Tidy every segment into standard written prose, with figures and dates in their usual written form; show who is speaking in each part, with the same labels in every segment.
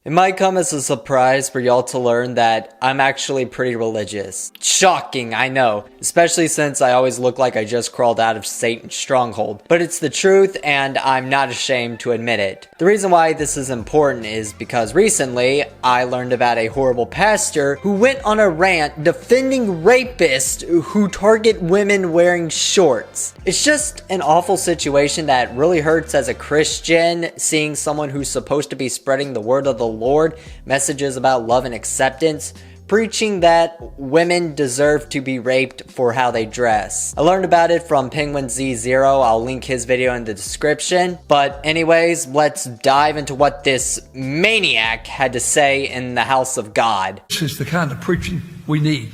Speaker 1: It might come as a surprise for y'all to learn that I'm actually pretty religious. Shocking, I know, especially since I always look like I just crawled out of Satan's stronghold. But it's the truth and I'm not ashamed to admit it. The reason why this is important is because recently I learned about a horrible pastor who went on a rant defending rapists who target women wearing shorts. It's just an awful situation that really hurts as a Christian, seeing someone who's supposed to be spreading the word of the Lord, messages about love and acceptance, preaching that women deserve to be raped for how they dress. I learned about it from Penguin Z0. I'll link his video in the description. But anyways, let's dive into what this maniac had to say in the house of God.
Speaker 2: This is the kind of preaching we need.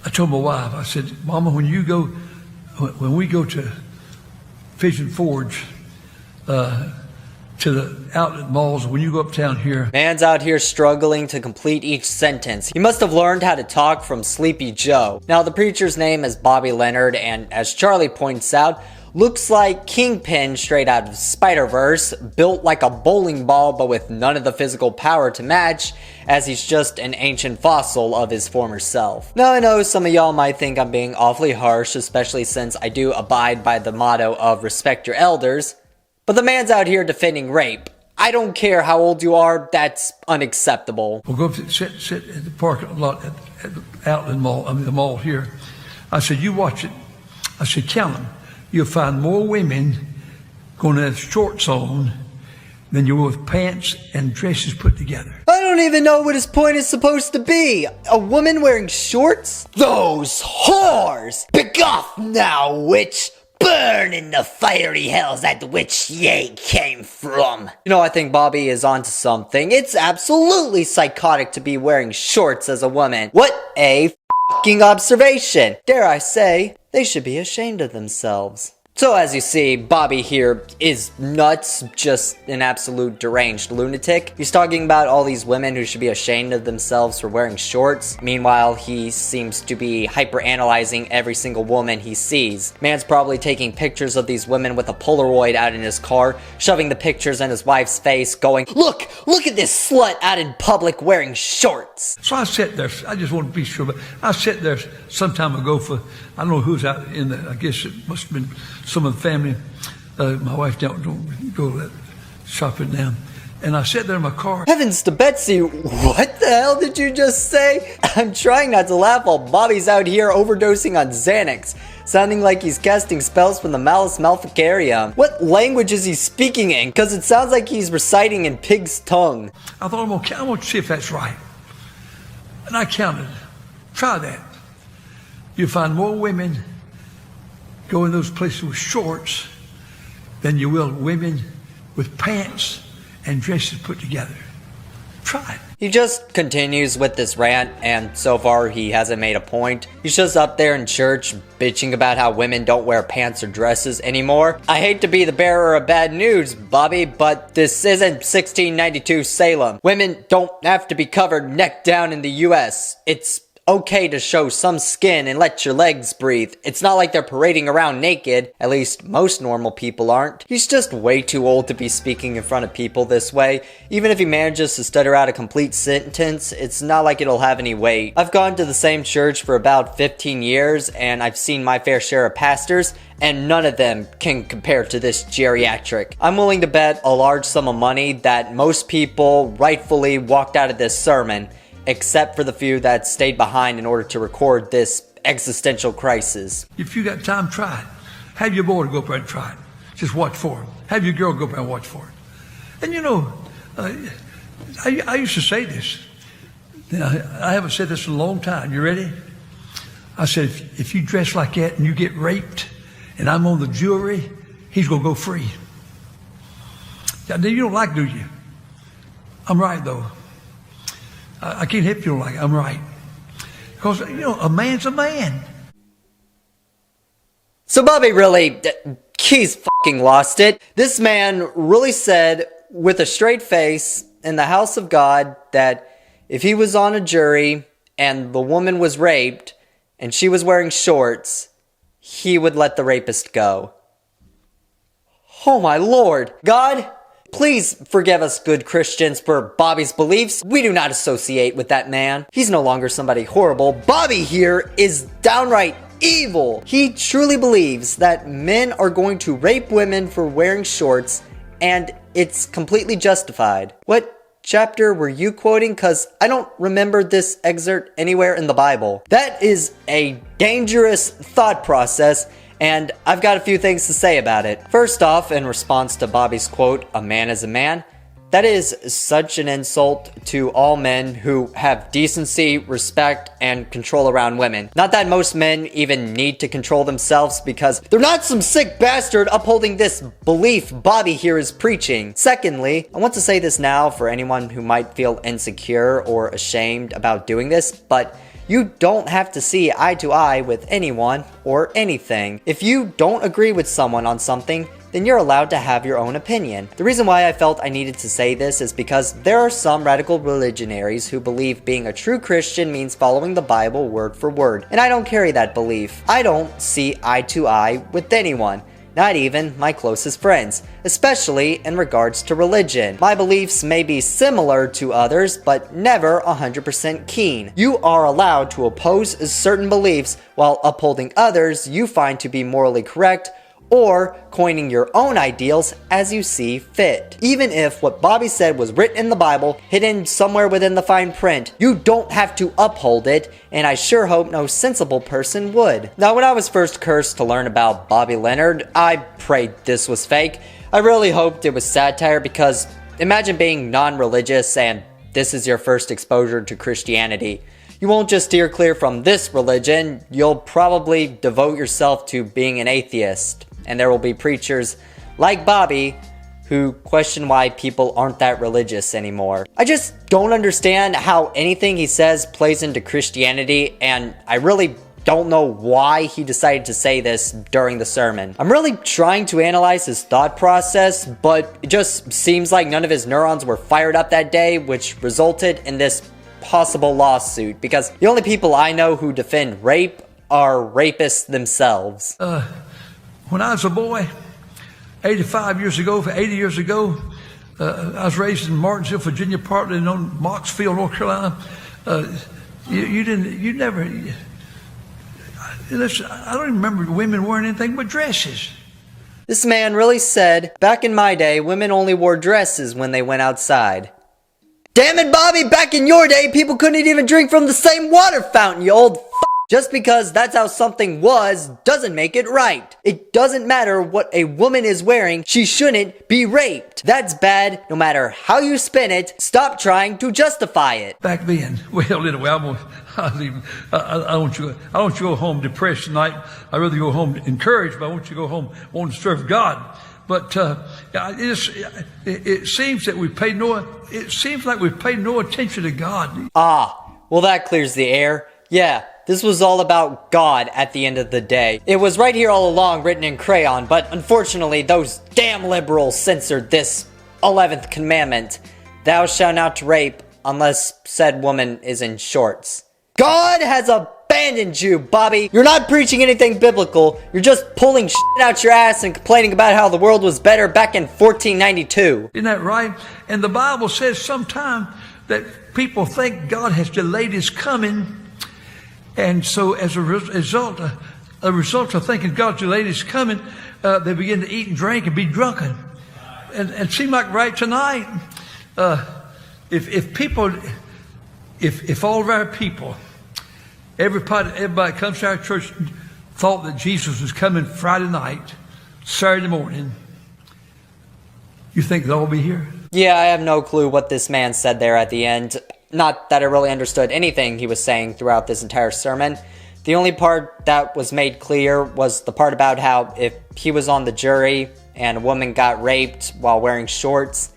Speaker 2: I told my wife, I said, Mama, when we go to Pigeon Forge, to the outlet malls, when you go uptown here.
Speaker 1: Man's out here struggling to complete each sentence. He must have learned how to talk from Sleepy Joe. Now, the preacher's name is Bobby Leonard, and as Charlie points out, looks like Kingpin straight out of Spider-Verse, built like a bowling ball but with none of the physical power to match, as he's just an ancient fossil of his former self. Now, I know some of y'all might think I'm being awfully harsh, especially since I do abide by the motto of respect your elders, but the man's out here defending rape. I don't care how old you are, that's unacceptable.
Speaker 2: We'll go up to sit at the parking lot at the outlet mall, the mall here. I said, you watch it. I said, count them. You'll find more women going to have shorts on than you will with pants and dresses put together.
Speaker 1: I don't even know what his point is supposed to be. A woman wearing shorts? Those whores! Pick off now, witch! Burn in the fiery hells that which ye came from. You know, I think Bobby is onto something. It's absolutely psychotic to be wearing shorts as a woman. What a f***ing observation. Dare I say, they should be ashamed of themselves. So as you see, Bobby here is nuts, just an absolute deranged lunatic. He's talking about all these women who should be ashamed of themselves for wearing shorts. Meanwhile, he seems to be hyper-analyzing every single woman he sees. Man's probably taking pictures of these women with a Polaroid out in his car, shoving the pictures in his wife's face, going, look at this slut out in public wearing shorts.
Speaker 2: So I sat there, I just want to be sure, but I sat there some time ago for, I don't know who's out in the, I guess it must have been some of the family. My wife don't go shopping now. And I sat there in my car.
Speaker 1: Heavens to Betsy, what the hell did you just say? I'm trying not to laugh while Bobby's out here overdosing on Xanax, sounding like he's casting spells from the Malus Maleficarium. What language is he speaking in? Because it sounds like he's reciting in pig's tongue.
Speaker 2: I thought, I'm gonna see if that's right. And I counted. Try that. You'll find more women go in those places with shorts than you will women with pants and dresses put together. Try it.
Speaker 1: He just continues with this rant, and so far he hasn't made a point. He's just up there in church bitching about how women don't wear pants or dresses anymore. I hate to be the bearer of bad news, Bobby, but this isn't 1692 Salem. Women don't have to be covered neck down in the US. It's okay to show some skin and let your legs breathe. It's not like they're parading around naked. At least most normal people aren't. He's just way too old to be speaking in front of people this way. Even if he manages to stutter out a complete sentence, it's not like it'll have any weight. I've gone to the same church for about 15 years and I've seen my fair share of pastors, and none of them can compare to this geriatric. I'm willing to bet a large sum of money that most people rightfully walked out of this sermon, except for the few that stayed behind in order to record this existential crisis.
Speaker 2: If you got time, try it. Have your boy go up there and try it. Just watch for him. Have your girl go up there and watch for it. And you know, I used to say this. I haven't said this in a long time. You ready? I said, if you dress like that and you get raped and I'm on the jury, he's going to go free. You don't like, do you? I'm right, though. I can't help you don't like it. I'm right. Because, you know, a man's a man.
Speaker 1: So Bobby really, he's fucking lost it. This man really said with a straight face in the house of God that if he was on a jury and the woman was raped and she was wearing shorts, he would let the rapist go. Oh my Lord. God, Please forgive us good Christians for Bobby's beliefs. We do not associate with that man. He's no longer somebody horrible. Bobby here is downright evil. He truly believes that men are going to rape women for wearing shorts, and it's completely justified. What chapter were you quoting? Because I don't remember this excerpt anywhere in the Bible. That is a dangerous thought process, and I've got a few things to say about it. First off, in response to Bobby's quote, "A man is a man," that is such an insult to all men who have decency, respect, and control around women. Not that most men even need to control themselves, because they're not some sick bastard upholding this belief Bobby here is preaching. Secondly, I want to say this now for anyone who might feel insecure or ashamed about doing this, but you don't have to see eye to eye with anyone or anything. If you don't agree with someone on something, then you're allowed to have your own opinion. The reason why I felt I needed to say this is because there are some radical religionaries who believe being a true Christian means following the Bible word for word, and I don't carry that belief. I don't see eye to eye with anyone, not even my closest friends, especially in regards to religion. My beliefs may be similar to others, but never 100% keen. You are allowed to oppose certain beliefs while upholding others you find to be morally correct, or coining your own ideals as you see fit. Even if what Bobby said was written in the Bible, hidden somewhere within the fine print, you don't have to uphold it, and I sure hope no sensible person would. Now, when I was first cursed to learn about Bobby Leonard, I prayed this was fake. I really hoped it was satire, because imagine being non-religious and this is your first exposure to Christianity. You won't just steer clear from this religion, you'll probably devote yourself to being an atheist. And there will be preachers like Bobby who question why people aren't that religious anymore. I just don't understand how anything he says plays into Christianity, and I really don't know why he decided to say this during the sermon. I'm really trying to analyze his thought process, but it just seems like none of his neurons were fired up that day, which resulted in this possible lawsuit, because the only people I know who defend rape are rapists themselves.
Speaker 2: When I was a boy, 80 years ago, I was raised in Martinsville, Virginia, partly in Moxfield, North Carolina. Listen, I don't even remember women wearing anything but dresses.
Speaker 1: This man really said, back in my day, women only wore dresses when they went outside. Damn it, Bobby, back in your day, people couldn't even drink from the same water fountain, you old f***. Just because that's how something was doesn't make it right. It doesn't matter what a woman is wearing, she shouldn't be raped. That's bad no matter how you spin it. Stop trying to justify it.
Speaker 2: Back then, well, anyway, I want you to go home depressed tonight. I'd rather go home encouraged, but I want you to go home wanting to serve God. But it seems like we've paid no attention to God.
Speaker 1: Ah, well, that clears the air. Yeah, this was all about God at the end of the day. It was right here all along, written in crayon, but unfortunately those damn liberals censored this 11th commandment. Thou shalt not rape unless said woman is in shorts. God has abandoned you, Bobby. You're not preaching anything biblical. You're just pulling shit out your ass and complaining about how the world was better back in 1492.
Speaker 2: Isn't that right? And the Bible says sometimes that people think God has delayed his coming. And so as a result of thinking God's delayed his coming, they begin to eat and drink and be drunken. And it seemed like right tonight, if all of our people, everybody comes to our church thought that Jesus was coming Friday night, Saturday morning, you think they'll all be here?
Speaker 1: Yeah, I have no clue what this man said there at the end. Not that I really understood anything he was saying throughout this entire sermon. The only part that was made clear was the part about how if he was on the jury and a woman got raped while wearing shorts,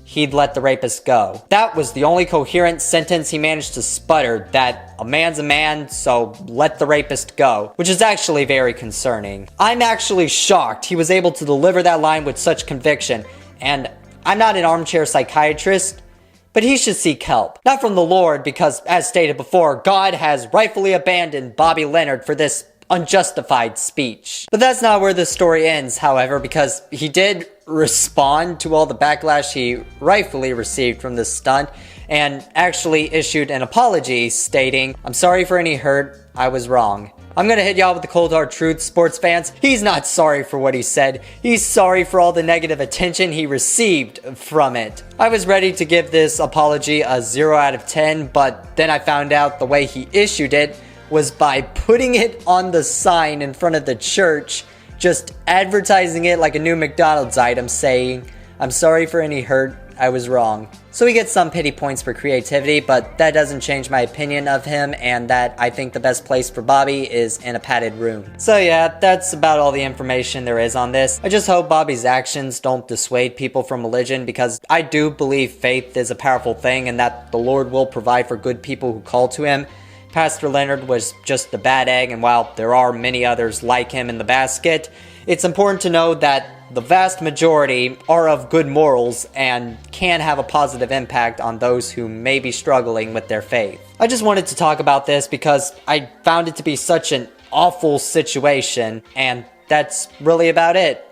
Speaker 1: he'd let the rapist go. That was the only coherent sentence he managed to sputter, that a man's a man, so let the rapist go, which is actually very concerning. I'm actually shocked he was able to deliver that line with such conviction, and I'm not an armchair psychiatrist, but he should seek help. Not from the Lord, because, as stated before, God has rightfully abandoned Bobby Leonard for this unjustified speech. But that's not where the story ends, however, because he did respond to all the backlash he rightfully received from this stunt and actually issued an apology stating, "I'm sorry for any hurt, I was wrong." I'm gonna hit y'all with the cold hard truth, sports fans. He's not sorry for what he said. He's sorry for all the negative attention he received from it. I was ready to give this apology a 0 out of 10, but then I found out the way he issued it was by putting it on the sign in front of the church, just advertising it like a new McDonald's item saying, "I'm sorry for any hurt, I was wrong." So he gets some pity points for creativity, but that doesn't change my opinion of him and that I think the best place for Bobby is in a padded room. So yeah, that's about all the information there is on this. I just hope Bobby's actions don't dissuade people from religion, because I do believe faith is a powerful thing and that the Lord will provide for good people who call to him. Pastor Leonard was just the bad egg, and while there are many others like him in the basket, it's important to know that the vast majority are of good morals and can have a positive impact on those who may be struggling with their faith. I just wanted to talk about this because I found it to be such an awful situation, and that's really about it.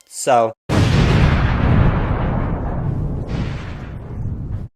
Speaker 1: So